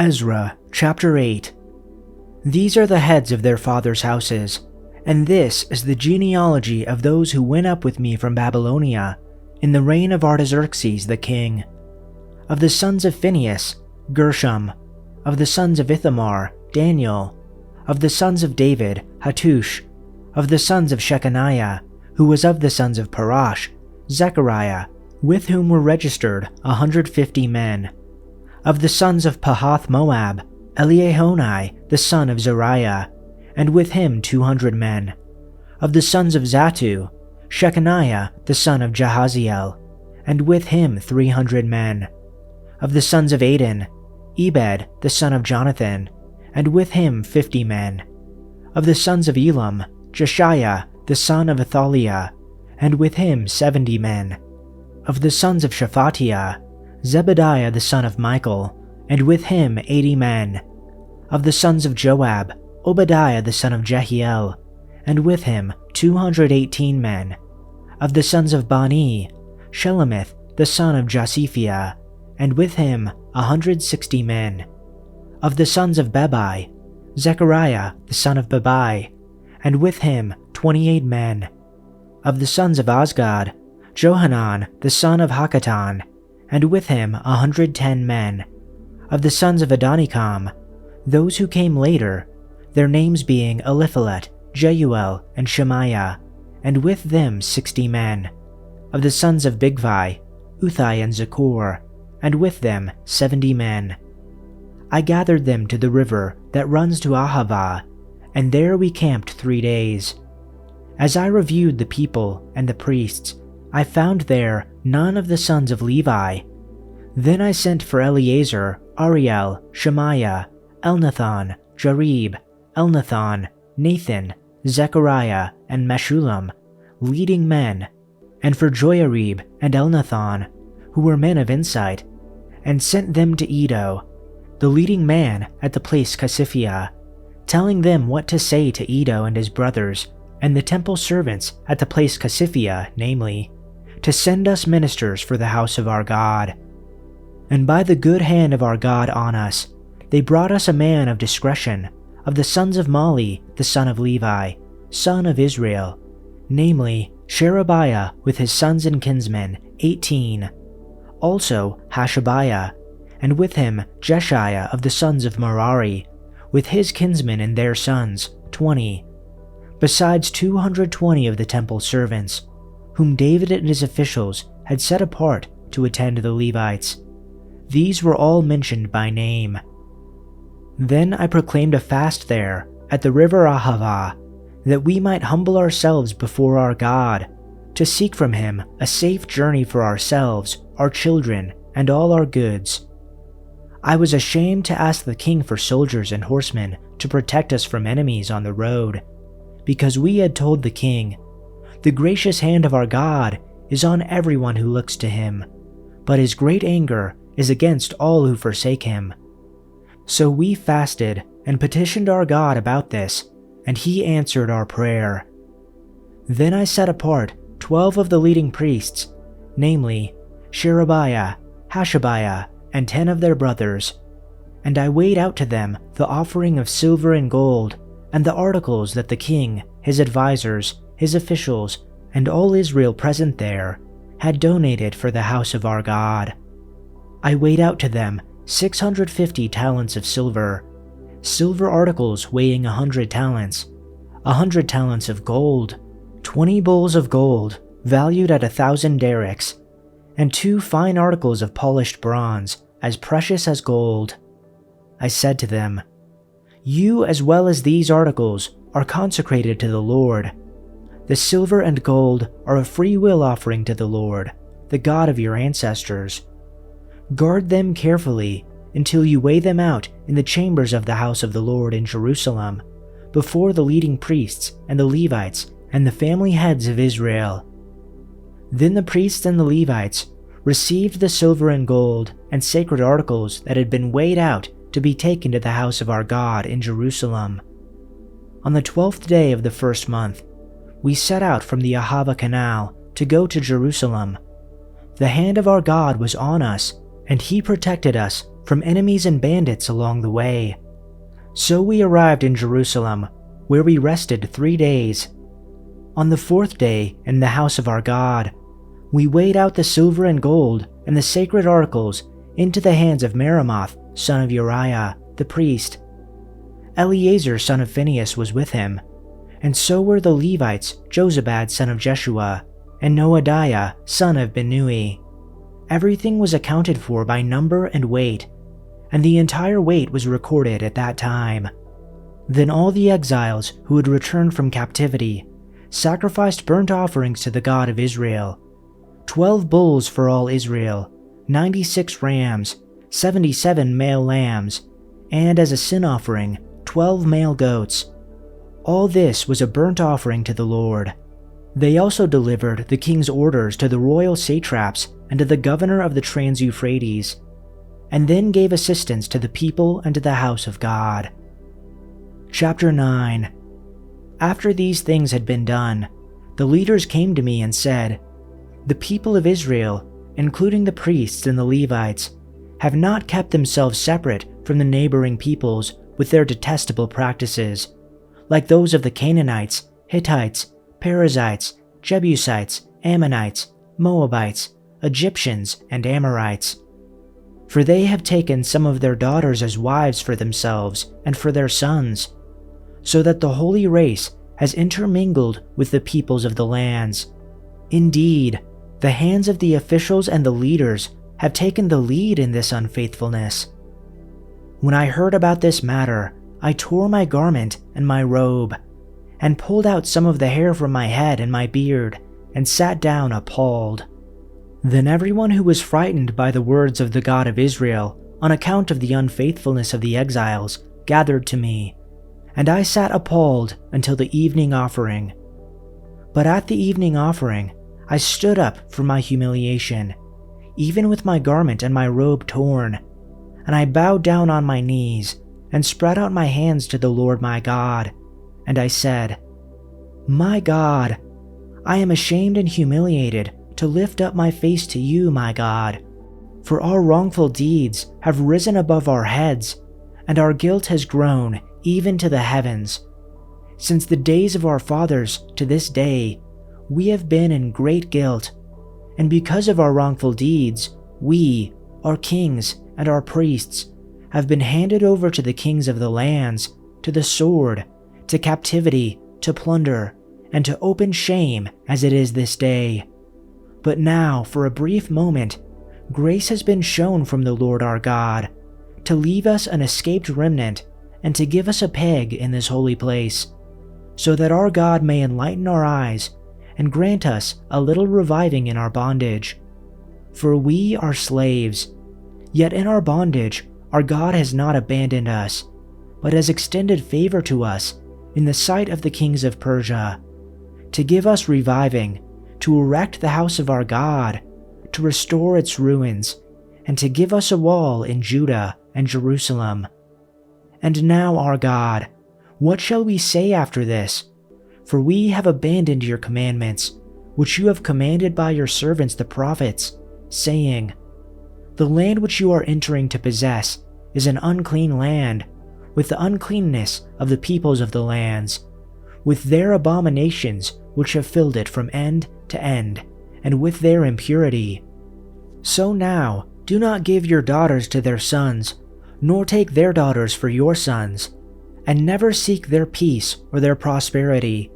Ezra chapter 8. These are the heads of their fathers' houses, and this is the genealogy of those who went up with me from Babylonia in the reign of Artaxerxes the king. Of the sons of Phinehas, Gershom. Of the sons of Ithamar, Daniel. Of the sons of David, Hattush. Of the sons of Shechaniah, who was of the sons of Parash, Zechariah, with whom were registered 150 men. Of the sons of Pahath Moab, Eliahonai the son of Zariah, and with him 200 men. Of the sons of Zattu, Shechaniah the son of Jahaziel, and with him 300 men. Of the sons of Adin, Ebed the son of Jonathan, and with him 50 men. Of the sons of Elam, Jeshiah the son of Athaliah, and with him 70 men. Of the sons of Shephatiah, Zebediah the son of Michael, and with him 80 men. Of the sons of Joab, Obadiah the son of Jehiel, and with him 218 men. Of the sons of Bani, Shelemith the son of Josiphiah, and with him 160 men. Of the sons of Bebai, Zechariah the son of Bebai, and with him 28 men. Of the sons of Azgad, Johanan the son of Hakatan, and with him 110 men. Of the sons of Adonikam, those who came later, their names being Eliphalet, Jeuel, and Shemaiah, and with them 60 men. Of the sons of Bigvai, Uthai and Zakur, and with them 70 men. I gathered them to the river that runs to Ahava, and there we camped 3 days. As I reviewed the people and the priests, I found there none of the sons of Levi. Then I sent for Eleazar, Ariel, Shemaiah, Elnathan, Jarib, Elnathan, Nathan, Zechariah, and Meshullam, leading men, and for Joiarib and Elnathan, who were men of insight, and sent them to Iddo, the leading man at the place Casiphia, telling them what to say to Iddo and his brothers, and the temple servants at the place Casiphia, namely, to send us ministers for the house of our God. And by the good hand of our God on us, they brought us a man of discretion, of the sons of Mali, the son of Levi, son of Israel, namely, Sherebiah with his sons and kinsmen, 18. Also Hashabiah, and with him Jeshiah of the sons of Merari, with his kinsmen and their sons, 20. Besides 220 of the temple servants, whom David and his officials had set apart to attend the Levites. These were all mentioned by name. Then I proclaimed a fast there, at the river Ahava, that we might humble ourselves before our God, to seek from him a safe journey for ourselves, our children, and all our goods. I was ashamed to ask the king for soldiers and horsemen to protect us from enemies on the road, because we had told the king, "The gracious hand of our God is on everyone who looks to him, but his great anger is against all who forsake him." So we fasted and petitioned our God about this, and he answered our prayer. Then I set apart 12 of the leading priests, namely, Sherebiah, Hashabiah, and 10 of their brothers, and I weighed out to them the offering of silver and gold, and the articles that the king, his advisors, his officials, and all Israel present there had donated for the house of our God. I weighed out to them 650 talents of silver, silver articles weighing 100 talents, 100 talents of gold, 20 bowls of gold valued at 1,000 darics, and 2 fine articles of polished bronze as precious as gold. I said to them, "You as well as these articles are consecrated to the Lord. The silver and gold are a free will offering to the Lord, the God of your ancestors. Guard them carefully until you weigh them out in the chambers of the house of the Lord in Jerusalem, before the leading priests and the Levites and the family heads of Israel." Then the priests and the Levites received the silver and gold and sacred articles that had been weighed out to be taken to the house of our God in Jerusalem. On the 12th day of the first month, we set out from the Ahava Canal to go to Jerusalem. The hand of our God was on us, and he protected us from enemies and bandits along the way. So we arrived in Jerusalem, where we rested 3 days. On the 4th day, in the house of our God, we weighed out the silver and gold and the sacred articles into the hands of Meremoth, son of Uriah, the priest. Eleazar, son of Phinehas, was with him, and so were the Levites, Jozabad, son of Jeshua, and Noadiah, son of Binnui. Everything was accounted for by number and weight, and the entire weight was recorded at that time. Then all the exiles who had returned from captivity sacrificed burnt offerings to the God of Israel, 12 bulls for all Israel, 96 rams, 77 male lambs, and as a sin offering, 12 male goats. All this was a burnt offering to the Lord. They also delivered the king's orders to the royal satraps and to the governor of the Trans-Euphrates, and then gave assistance to the people and to the house of God. Chapter 9. After these things had been done, the leaders came to me and said, "The people of Israel, including the priests and the Levites, have not kept themselves separate from the neighboring peoples with their detestable practices, like those of the Canaanites, Hittites, Perizzites, Jebusites, Ammonites, Moabites, Egyptians, and Amorites. For they have taken some of their daughters as wives for themselves and for their sons, so that the holy race has intermingled with the peoples of the lands. Indeed, the hands of the officials and the leaders have taken the lead in this unfaithfulness." When I heard about this matter, I tore my garment and my robe, and pulled out some of the hair from my head and my beard, and sat down appalled. Then everyone who was frightened by the words of the God of Israel on account of the unfaithfulness of the exiles gathered to me, and I sat appalled until the evening offering. But at the evening offering, I stood up from my humiliation, even with my garment and my robe torn, and I bowed down on my knees and spread out my hands to the Lord my God, and I said, "My God, I am ashamed and humiliated to lift up my face to you, my God, for our wrongful deeds have risen above our heads, and our guilt has grown even to the heavens. Since the days of our fathers to this day, we have been in great guilt, and because of our wrongful deeds, we, our kings, and our priests have been handed over to the kings of the lands, to the sword, to captivity, to plunder, and to open shame as it is this day. But now, for a brief moment, grace has been shown from the Lord our God, to leave us an escaped remnant and to give us a peg in this holy place, so that our God may enlighten our eyes and grant us a little reviving in our bondage. For we are slaves, yet in our bondage our God has not abandoned us, but has extended favor to us in the sight of the kings of Persia, to give us reviving, to erect the house of our God, to restore its ruins, and to give us a wall in Judah and Jerusalem. And now, our God, what shall we say after this? For we have abandoned your commandments, which you have commanded by your servants the prophets, saying, 'The land which you are entering to possess is an unclean land, with the uncleanness of the peoples of the lands, with their abominations which have filled it from end to end, and with their impurity. So now, do not give your daughters to their sons, nor take their daughters for your sons, and never seek their peace or their prosperity,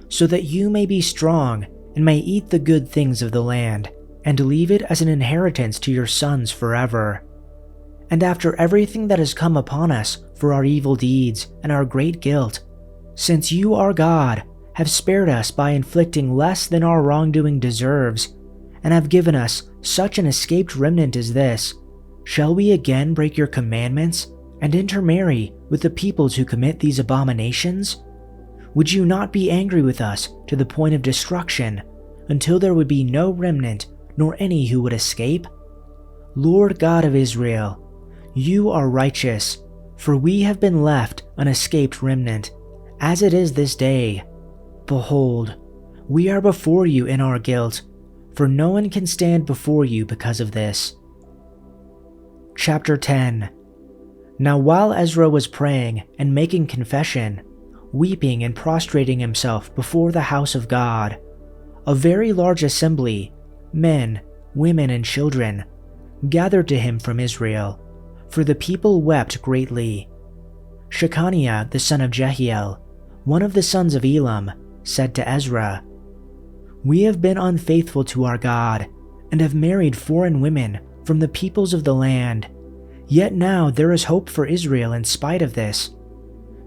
so that you may be strong and may eat the good things of the land, and leave it as an inheritance to your sons forever. And after everything that has come upon us for our evil deeds and our great guilt, since you, our God, have spared us by inflicting less than our wrongdoing deserves, and have given us such an escaped remnant as this, shall we again break your commandments and intermarry with the peoples who commit these abominations? Would you not be angry with us to the point of destruction, until there would be no remnant nor any who would escape? Lord God of Israel, you are righteous, for we have been left an escaped remnant, as it is this day. Behold, we are before you in our guilt, for no one can stand before you because of this." Chapter 10. Now while Ezra was praying and making confession, weeping and prostrating himself before the house of God, a very large assembly, men, women, and children, gathered to him from Israel, for the people wept greatly. Shechaniah the son of Jehiel, one of the sons of Elam, said to Ezra, "We have been unfaithful to our God, and have married foreign women from the peoples of the land. Yet now there is hope for Israel in spite of this.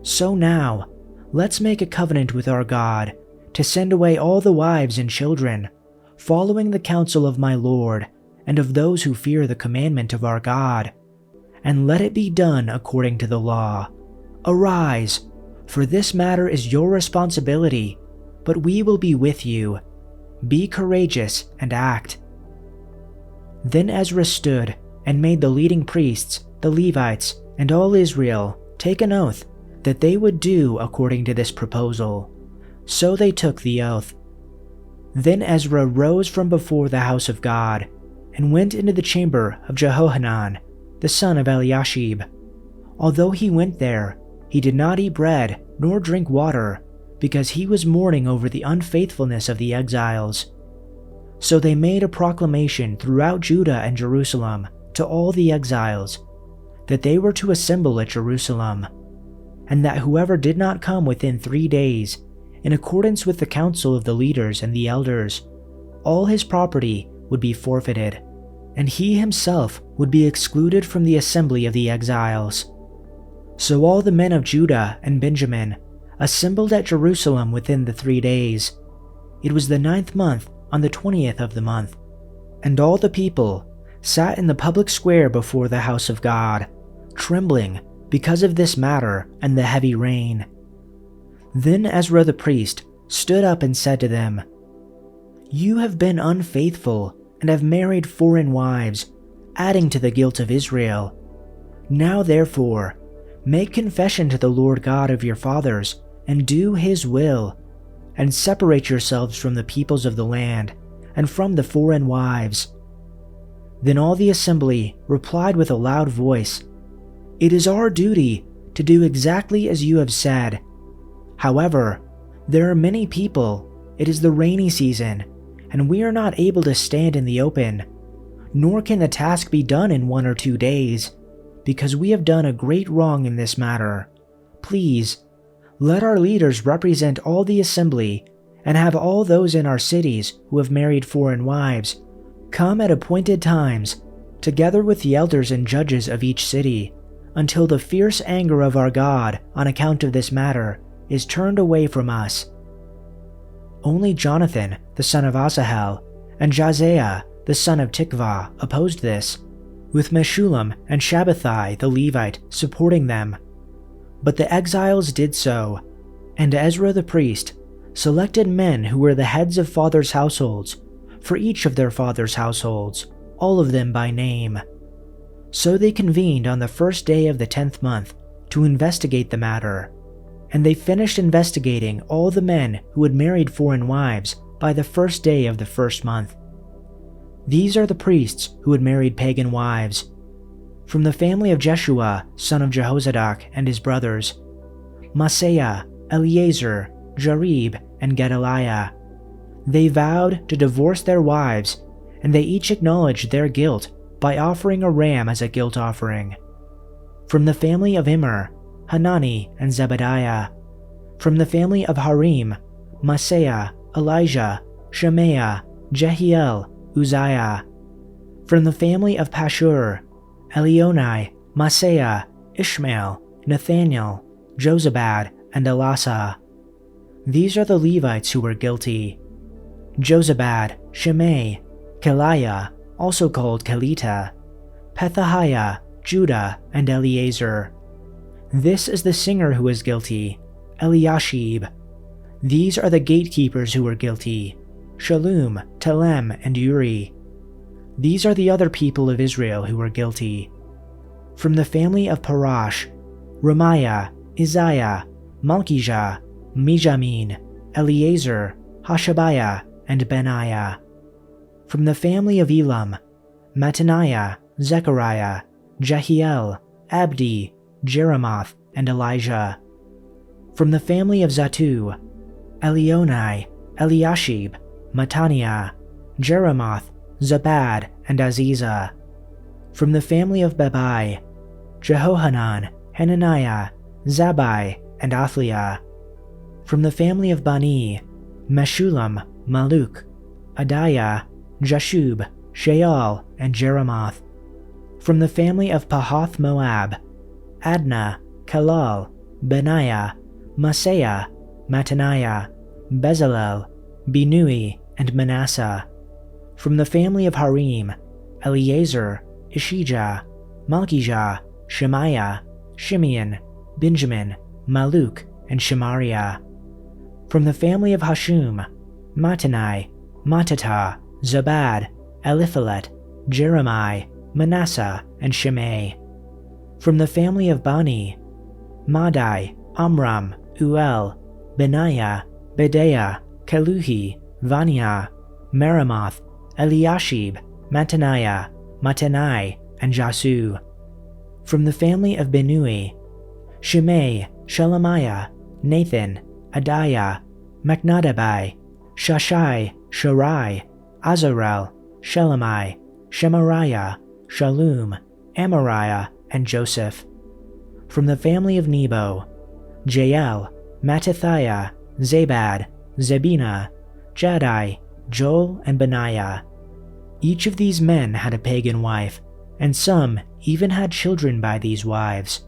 So now, let's make a covenant with our God to send away all the wives and children, following the counsel of my Lord and of those who fear the commandment of our God. And let it be done according to the law. Arise, for this matter is your responsibility, but we will be with you. Be courageous and act." Then Ezra stood and made the leading priests, the Levites, and all Israel take an oath that they would do according to this proposal. So they took the oath. Then Ezra rose from before the house of God and went into the chamber of Jehohanan, the son of Eliashib. Although he went there, he did not eat bread nor drink water, because he was mourning over the unfaithfulness of the exiles. So they made a proclamation throughout Judah and Jerusalem to all the exiles, that they were to assemble at Jerusalem, and that whoever did not come within 3 days, in accordance with the counsel of the leaders and the elders, all his property would be forfeited, and he himself would be excluded from the assembly of the exiles. So all the men of Judah and Benjamin assembled at Jerusalem within the 3 days. It was the 9th month, on the 20th of the month, and all the people sat in the public square before the house of God, trembling because of this matter and the heavy rain. Then Ezra the priest stood up and said to them, "You have been unfaithful and have married foreign wives, adding to the guilt of Israel. Now therefore, make confession to the Lord God of your fathers and do his will, and separate yourselves from the peoples of the land and from the foreign wives." Then all the assembly replied with a loud voice, "It is our duty to do exactly as you have said. However, there are many people, it is the rainy season, and we are not able to stand in the open, nor can the task be done in 1 or 2 days, because we have done a great wrong in this matter. Please, let our leaders represent all the assembly, and have all those in our cities who have married foreign wives come at appointed times, together with the elders and judges of each city, until the fierce anger of our God on account of this matter is turned away from us." Only Jonathan, the son of Asahel, and Jaziah, the son of Tikvah, opposed this, with Meshullam and Shabbathai the Levite supporting them. But the exiles did so, and Ezra the priest selected men who were the heads of fathers' households, for each of their fathers' households, all of them by name. So they convened on the first day of the 10th month to investigate the matter, and they finished investigating all the men who had married foreign wives by the first day of the first month. These are the priests who had married pagan wives. From the family of Jeshua, son of Jehozadak, and his brothers, Maaseiah, Eleazar, Jarib, and Gedaliah. They vowed to divorce their wives, and they each acknowledged their guilt by offering a ram as a guilt offering. From the family of Immer, Hanani and Zebediah. From the family of Harim, Maaseiah, Elijah, Shemaiah, Jehiel, Uzziah. From the family of Pashur, Elionai, Maaseiah, Ishmael, Nathaniel, Jozabad, and Elasah. These are the Levites who were guilty: Jozabad, Shimei, Keliah, also called Kelita, Pethahiah, Judah, and Eleazar. This is the singer who is guilty, Eliashib. These are the gatekeepers who were guilty, Shallum, Telem, and Uri. These are the other people of Israel who were guilty. From the family of Parash, Ramiah, Isaiah, Malkijah, Mijamin, Eleazar, Hashabiah, and Benaiah. From the family of Elam, Mattaniah, Zechariah, Jehiel, Abdi, Jeremoth, and Elijah. From the family of Zattu, Elionai, Eliashib, Mattaniah, Jeremoth, Zabad, and Aziza. From the family of Bebai, Jehohanan, Hananiah, Zabbai, and Athliah. From the family of Bani, Meshullam, Maluk, Adiah, Jashub, Sheal, and Jeremoth. From the family of Pahath Moab, Adnah, Kalal, Benaiah, Maaseiah, Mattaniah, Bezalel, Binui, and Manasseh. From the family of Harim, Eleazar, Ishijah, Malkijah, Shemaiah, Shimeon, Benjamin, Maluk, and Shemariah. From the family of Hashum, Mattanai, Mattatah, Zabad, Eliphalet, Jeremiah, Manasseh, and Shimei. From the family of Bani, Madai, Amram, Uel, Benaiah, Bedaiah, Keluhi, Vaniah, Meremoth, Eliashib, Mattaniah, Mattanai, and Jasu. From the family of Benui, Shimei, Shelemiah, Nathan, Adiah, Machnadabai, Shashai, Sharai, Azarel, Shelemai, Shemariah, Shalom, Amariah, and Joseph. From the family of Nebo, Jael, Mattithiah, Zabad, Zebina, Jaddai, Joel, and Benaiah. Each of these men had a pagan wife, and some even had children by these wives.